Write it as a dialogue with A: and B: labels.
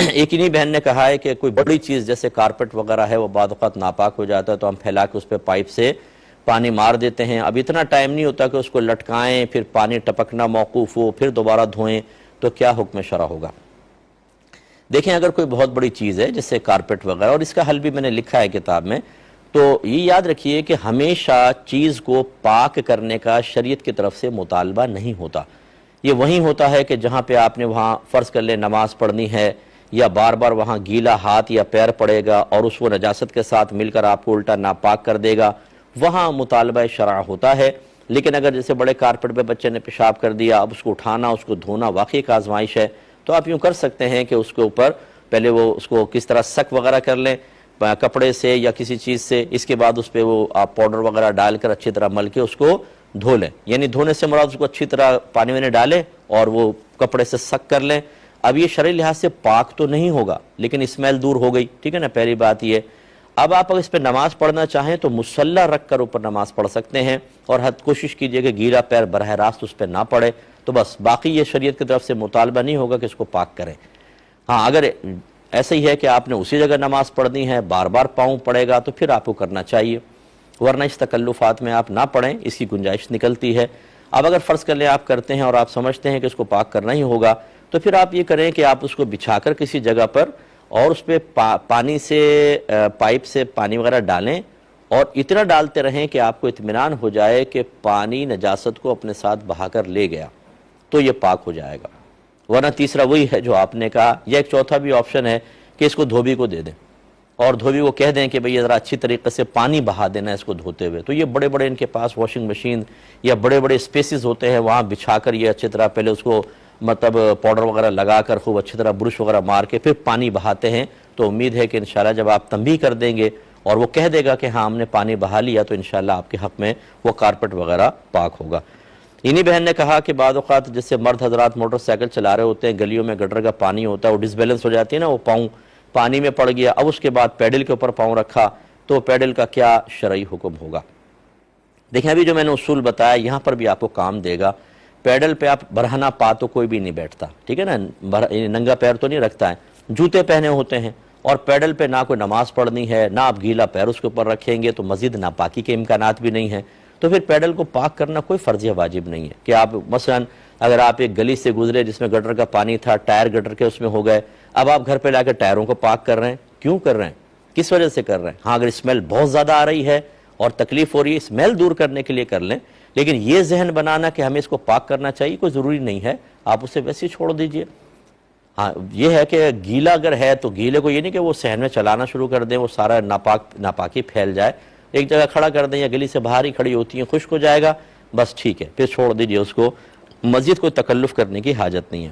A: ایک انہی بہن نے کہا ہے کہ کوئی بڑی چیز جیسے کارپٹ وغیرہ ہے وہ بعض اوقات ناپاک ہو جاتا ہے تو ہم پھیلا کے اس پہ پائپ سے پانی مار دیتے ہیں. اب اتنا ٹائم نہیں ہوتا کہ اس کو لٹکائیں پھر پانی ٹپکنا موقوف ہو پھر دوبارہ دھوئیں, تو کیا حکم شرع ہوگا؟ دیکھیں اگر کوئی بہت بڑی چیز ہے جیسے کارپٹ وغیرہ, اور اس کا حل بھی میں نے لکھا ہے کتاب میں, تو یہ یاد رکھیے کہ ہمیشہ چیز کو پاک کرنے کا شریعت کی طرف سے مطالبہ نہیں ہوتا. یہ وہیں ہوتا ہے کہ جہاں پہ آپ نے وہاں فرض کر لیں نماز پڑھنی ہے, یا بار بار وہاں گیلا ہاتھ یا پیر پڑے گا اور اس وہ نجاست کے ساتھ مل کر آپ کو الٹا ناپاک کر دے گا, وہاں مطالبہ شرع ہوتا ہے. لیکن اگر جیسے بڑے کارپٹ پہ بچے نے پیشاب کر دیا, اب اس کو اٹھانا اس کو دھونا واقعی ایک آزمائش ہے, تو آپ یوں کر سکتے ہیں کہ اس کے اوپر پہلے وہ اس کو کس طرح سک وغیرہ کر لیں کپڑے سے یا کسی چیز سے, اس کے بعد اس پہ وہ آپ پاؤڈر وغیرہ ڈال کر اچھی طرح مل کے اس کو دھو لیں. یعنی دھونے سے مراد اس کو اچھی طرح پانی میں ڈالیں اور وہ کپڑے سے سک کر لیں. اب یہ شرعی لحاظ سے پاک تو نہیں ہوگا لیکن اسمیل دور ہو گئی, ٹھیک ہے نا, پہلی بات یہ. اب آپ اگر اس پہ نماز پڑھنا چاہیں تو مصلی رکھ کر اوپر نماز پڑھ سکتے ہیں, اور حد کوشش کیجئے کہ گیلا پیر براہ راست اس پہ نہ پڑے, تو بس باقی یہ شریعت کی طرف سے مطالبہ نہیں ہوگا کہ اس کو پاک کریں. ہاں اگر ایسا ہی ہے کہ آپ نے اسی جگہ نماز پڑھنی ہے, بار بار پاؤں پڑے گا, تو پھر آپ کو کرنا چاہیے, ورنہ اس تکلفات میں آپ نہ پڑھیں, اس کی گنجائش نکلتی ہے. اب اگر فرض کر لیں آپ کرتے ہیں اور آپ سمجھتے ہیں کہ اس کو پاک کرنا ہی ہوگا, تو پھر آپ یہ کریں کہ آپ اس کو بچھا کر کسی جگہ پر اور اس پہ پانی سے پائپ سے پانی وغیرہ ڈالیں, اور اتنا ڈالتے رہیں کہ آپ کو اطمینان ہو جائے کہ پانی نجاست کو اپنے ساتھ بہا کر لے گیا, تو یہ پاک ہو جائے گا. ورنہ تیسرا وہی ہے جو آپ نے کہا, یا ایک چوتھا بھی آپشن ہے کہ اس کو دھوبی کو دے دیں اور دھوبی کو کہہ دیں کہ بھئی ذرا اچھی طریقے سے پانی بہا دینا اس کو دھوتے ہوئے. تو یہ بڑے بڑے ان کے پاس واشنگ مشین یا بڑے بڑے اسپیسز ہوتے ہیں, وہاں بچھا کر یہ اچھی طرح پہلے اس کو مطلب پاؤڈر وغیرہ لگا کر خوب اچھی طرح برش وغیرہ مار کے پھر پانی بہاتے ہیں. تو امید ہے کہ انشاءاللہ جب آپ تنبیہ کر دیں گے اور وہ کہہ دے گا کہ ہاں ہم نے پانی بہا لیا, تو انشاءاللہ آپ کے حق میں وہ کارپٹ وغیرہ پاک ہوگا. انہی بہن نے کہا کہ بعض اوقات جیسے مرد حضرات موٹر سائیکل چلا رہے ہوتے ہیں, گلیوں میں گٹر کا پانی ہوتا ہے, وہ ڈس بیلنس ہو جاتی ہے نا, وہ پاؤں پانی میں پڑ گیا, اب اس کے بعد پیڈل کے اوپر پاؤں رکھا, تو پیڈل کا کیا شرعی حکم ہوگا؟ دیکھیں ابھی جو میں نے اصول بتایا یہاں پر بھی آپ کو کام دے گا. پیڈل پہ آپ برہنہ پا تو کوئی بھی نہیں بیٹھتا, ٹھیک ہے نا, ننگا پیر تو نہیں رکھتا ہے, جوتے پہنے ہوتے ہیں, اور پیڈل پہ نہ کوئی نماز پڑھنی ہے نہ آپ گیلا پیر اس کے اوپر رکھیں گے, تو مزید ناپاکی کے امکانات بھی نہیں ہیں. تو پھر پیڈل کو پاک کرنا کوئی فرض یا واجب نہیں ہے کہ آپ مثلا اگر آپ ایک گلی سے گزرے جس میں گٹر کا پانی تھا, ٹائر گٹر کے اس میں ہو گئے, اب آپ گھر پہ لا کے ٹائروں کو پاک کر رہے ہیں, کیوں کر رہے ہیں, کس وجہ سے کر رہے ہیں؟ ہاں اگر اسمیل بہت زیادہ آ رہی ہے اور تکلیف ہو رہی ہے, اسمیل دور کرنے کے لیے کر لیں, لیکن یہ ذہن بنانا کہ ہمیں اس کو پاک کرنا چاہیے کوئی ضروری نہیں ہے, آپ اسے ویسے ہی چھوڑ دیجئے. ہاں یہ ہے کہ گیلا اگر ہے تو گیلے کو یہ نہیں کہ وہ صحن میں چلانا شروع کر دیں, وہ سارا ناپاکی پھیل جائے, ایک جگہ کھڑا کر دیں یا گلی سے باہر ہی کھڑی ہوتی ہیں, خشک ہو جائے گا, بس ٹھیک ہے, پھر چھوڑ دیجئے اس کو, مزید کوئی تکلف کرنے کی حاجت نہیں ہے.